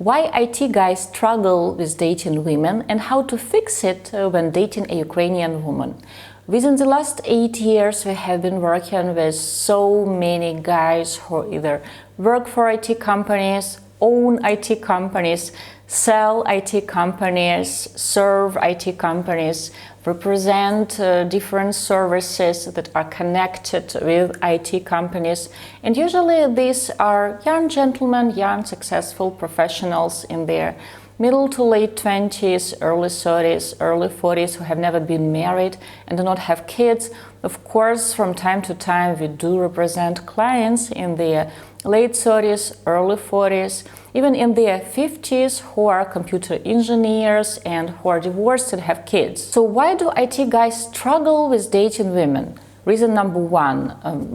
why IT guys struggle with dating women and how to fix it when dating a Ukrainian woman. Within the last 8 years, we have been working with so many guys who either work for IT companies, own IT companies, sell IT companies, serve IT companies, represent different services that are connected with IT companies. And usually these are young gentlemen, young successful professionals in their middle to late 20s, early 30s, early 40s who have never been married and do not have kids. Of course, from time to time we do represent clients in their late 30s, early 40s, even in their 50s who are computer engineers and who are divorced and have kids. So why do IT guys struggle with dating women? Reason number one,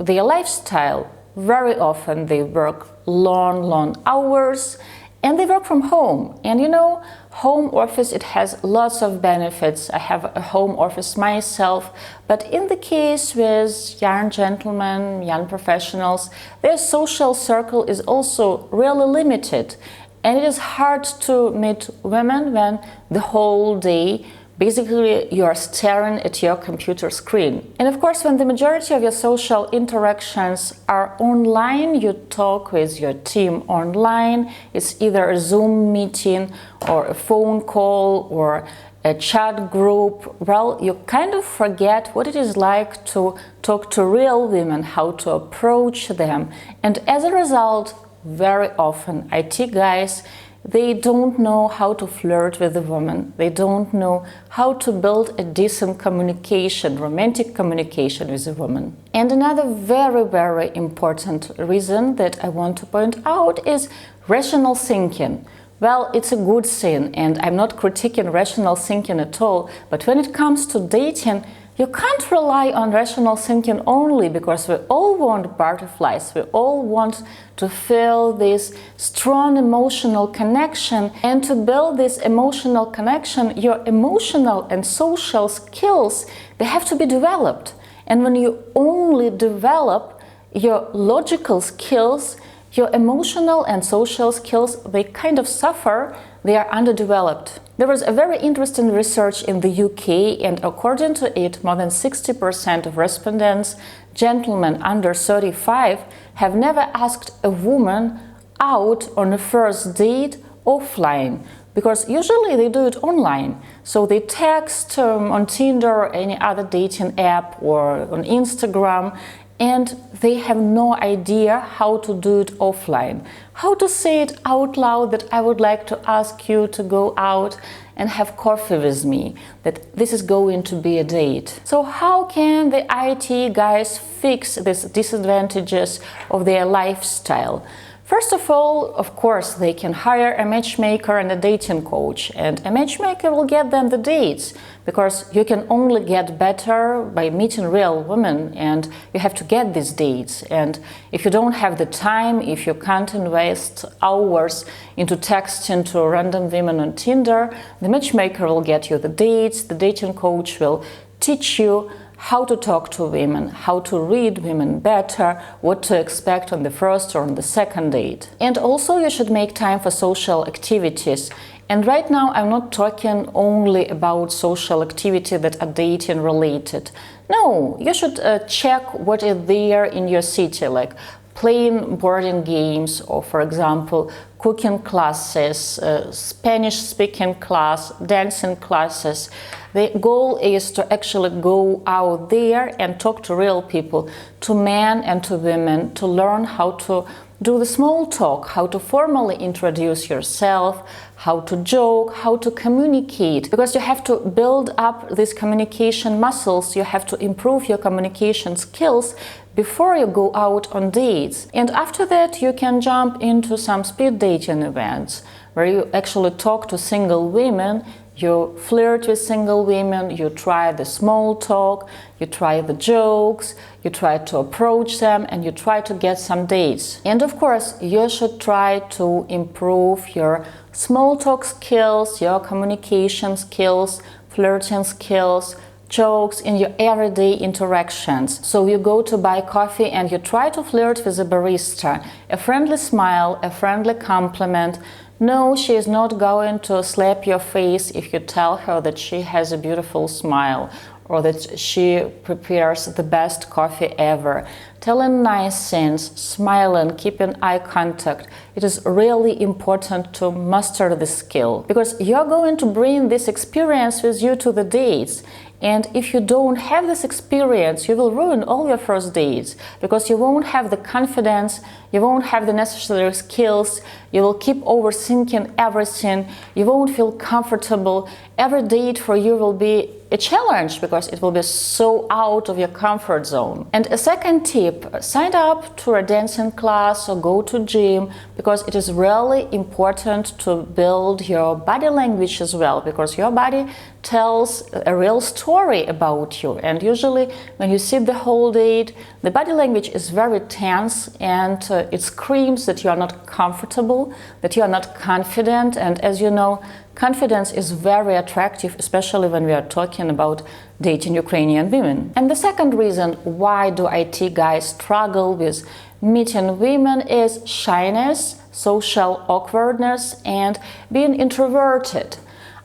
their lifestyle. Very often they work long hours and they work from home. And you know, home office, it has lots of benefits. I have a home office myself, but in the case with young gentlemen, young professionals, their social circle is also really limited. And it is hard to meet women when the whole day basically you are staring at your computer screen. And of course, when the majority of your social interactions are online, you talk with your team online, it's either a Zoom meeting or a phone call or a chat group, well, you kind of forget what it is like to talk to real women, how to approach them. And as a result, very often IT guys, they don't know how to flirt with a woman. They don't know how to build a decent communication, romantic communication with a woman. And another very important reason that I want to point out is rational thinking. Well, it's a good thing, and I'm not critiquing rational thinking at all, but when it comes to dating, you can't rely on rational thinking only, because we all want butterflies, we all want to feel this strong emotional connection, and to build this emotional connection, your emotional and social skills, they have to be developed. And when you only develop your logical skills, your emotional and social skills, they kind of suffer, they are underdeveloped. There was a very interesting research in the UK, and according to it, more than 60% of respondents, gentlemen under 35, have never asked a woman out on a first date offline, because usually they do it online. So they text on Tinder or any other dating app or on Instagram, and they have no idea how to do it offline. How to say it out loud that I would like to ask you to go out and have coffee with me, that this is going to be a date. So how can the IT guys fix these disadvantages of their lifestyle? First of all, of course, they can hire a matchmaker and a dating coach, and a matchmaker will get them the dates, because you can only get better by meeting real women, and you have to get these dates. And if you don't have the time, if you can't invest hours into texting to random women on Tinder, the matchmaker will get you the dates, the dating coach will teach you how to talk to women, how to read women better, what to expect on the first or on the second date. And also you should make time for social activities. And right now I'm not talking only about social activity that are dating related. No, you should check what is there in your city, like playing boarding games, or for example cooking classes, Spanish speaking class, dancing classes. The goal is to actually go out there and talk to real people, to men and to women, to learn how to do the small talk, how to formally introduce yourself, how to joke, how to communicate, because you have to build up these communication muscles, you have to improve your communication skills before you go out on dates. And after that, you can jump into some speed dating events where you actually talk to single women, you flirt with single women, you try the small talk, you try the jokes, you try to approach them, and you try to get some dates. And of course, you should try to improve your small talk skills, your communication skills, flirting skills, jokes in your everyday interactions. So you go to buy coffee and you try to flirt with a barista. A friendly smile, a friendly compliment, No, she is not going to slap your face if you tell her that she has a beautiful smile or that she prepares the best coffee ever. Telling nice things, smiling, keeping eye contact. It is really important to master the skill, because you're going to bring this experience with you to the dates. And if you don't have this experience, you will ruin all your first dates, because you won't have the confidence, you won't have the necessary skills, you will keep overthinking everything, you won't feel comfortable. Every date for you will be a challenge because it will be so out of your comfort zone. And a second tip, sign up to a dancing class or go to gym, because it is really important to build your body language as well, because your body tells a real story about you. And usually when you sit the whole date, the body language is very tense, and it screams that you are not comfortable, that you are not confident. And as you know, confidence is very attractive, especially when we are talking about dating Ukrainian women. And the second reason why do IT guys struggle with meeting women is shyness, social awkwardness, and being introverted.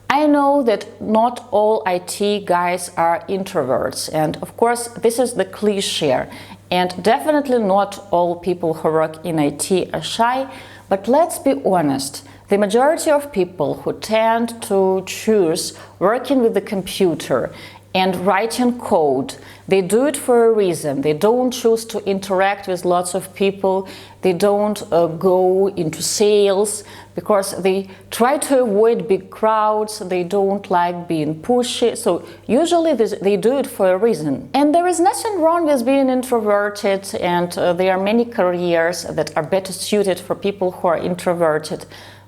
I know that not all IT guys are introverts, and of course this is the cliché, and definitely not all people who work in IT are shy, but let's be honest. The majority of people who tend to choose working with the computer and writing code, they do it for a reason. They don't choose to interact with lots of people. They don't go into sales because they try to avoid big crowds. They don't like being pushy. So usually they do it for a reason. And there is nothing wrong with being introverted, and there are many careers that are better suited for people who are introverted.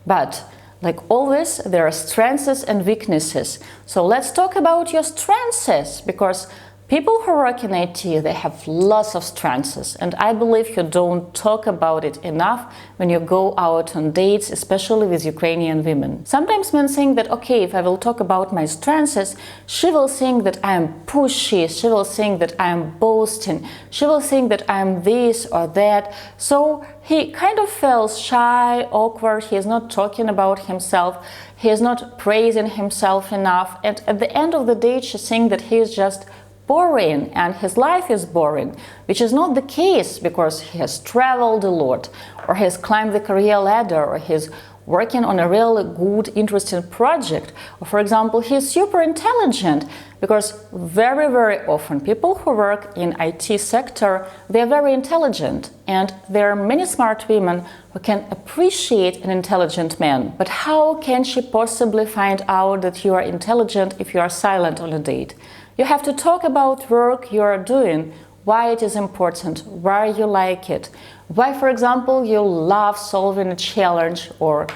But like always, there are strengths and weaknesses. So let's talk about your strengths, because people who work in IT, they have lots of strengths, and I believe you don't talk about it enough when you go out on dates, especially with Ukrainian women. Sometimes men think that, okay, if I will talk about my strengths, she will think that I am pushy, she will think that I am boasting, she will think that I am this or that. So he kind of feels shy, awkward, he is not talking about himself, he is not praising himself enough, and at the end of the date she thinks that he is just boring and his life is boring, which is not the case, because he has traveled a lot, or he has climbed the career ladder, or he's working on a really good, interesting project, or for example, he's super intelligent, because very, very often people who work in IT sector, they are very intelligent, and there are many smart women who can appreciate an intelligent man. But how can she possibly find out that you are intelligent if you are silent on a date? You have to talk about work you are doing, why it is important, why you like it, why, for example, you love solving a challenge, or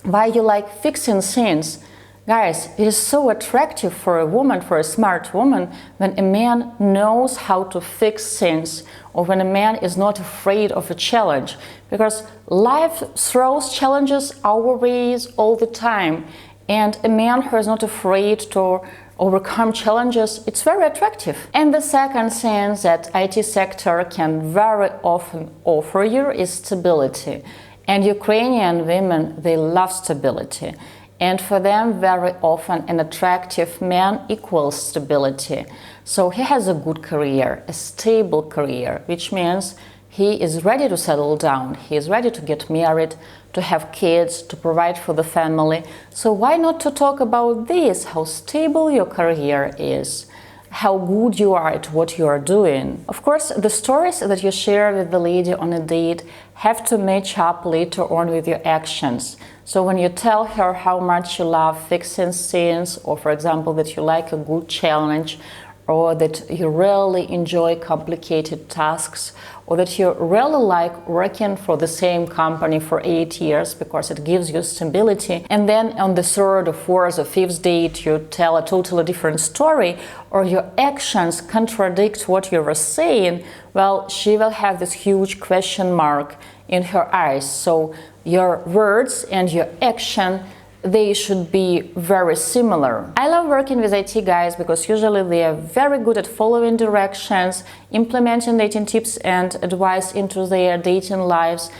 why you like fixing things. Guys, it is so attractive for a woman, for a smart woman, when a man knows how to fix things, or when a man is not afraid of a challenge, because life throws challenges our ways all the time, and a man who is not afraid to overcome challenges, it's very attractive. And the second thing that IT sector can very often offer you is stability. And Ukrainian women, they love stability. And for them, very often an attractive man equals stability. So he has a good career, a stable career, which means he is ready to settle down, he is ready to get married, to have kids, to provide for the family. So why not to talk about this, how stable your career is, how good you are at what you are doing. Of course, the stories that you share with the lady on a date have to match up later on with your actions. So when you tell her how much you love fixing things, or for example, that you like a good challenge, or that you really enjoy complicated tasks, or that you really like working for the same company for 8 years because it gives you stability, and then on the third or fourth or fifth date you tell a totally different story, or your actions contradict what you were saying, well, she will have this huge question mark in her eyes. So your words and your action, they should be very similar. I love working with IT guys because usually they are very good at following directions, implementing dating tips and advice into their dating lives.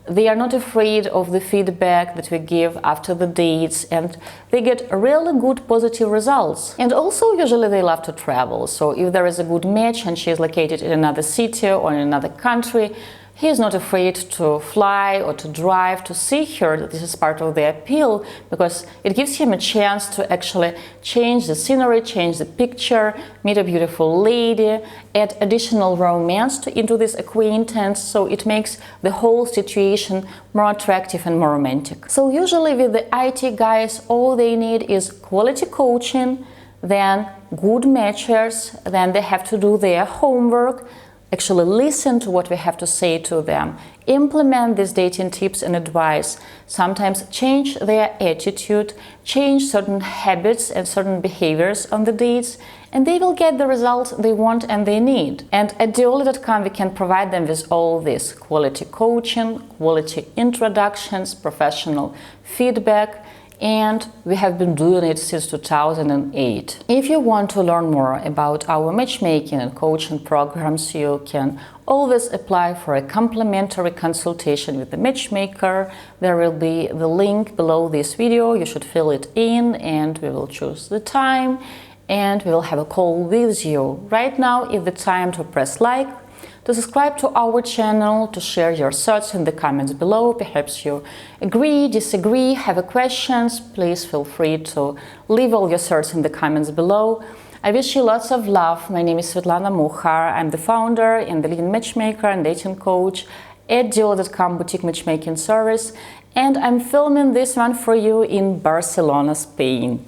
They are not afraid of the feedback that we give after the dates, and they get really good positive results. And also usually they love to travel, so if there is a good match and she is located in another city or in another country, he is not afraid to fly or to drive to see her. This is part of the appeal, because it gives him a chance to actually change the scenery, change the picture, meet a beautiful lady, add additional romance into this acquaintance, so it makes the whole situation more attractive and more romantic. So usually with the IT guys, all they need is quality coaching, then good matchers, then they have to do their homework, actually listen to what we have to say to them, implement these dating tips and advice, sometimes change their attitude, change certain habits and certain behaviors on the dates, and they will get the results they want and they need. And at Diolli.com we can provide them with all this: quality coaching, quality introductions, professional feedback, and we have been doing it since 2008. If you want to learn more about our matchmaking and coaching programs, you can always apply for a complimentary consultation with the matchmaker. There will be the link below this video. You should fill it in and we will choose the time and we will have a call with you. Right now is the time to press like, to subscribe to our channel, to share your thoughts in the comments below. Perhaps you agree, disagree, have questions. Please feel free to leave all your thoughts in the comments below. I wish you lots of love. My name is Svetlana Mukhar. I'm the founder and the leading matchmaker and dating coach at Diolli.com boutique matchmaking service, and I'm filming this one for you in Barcelona, Spain.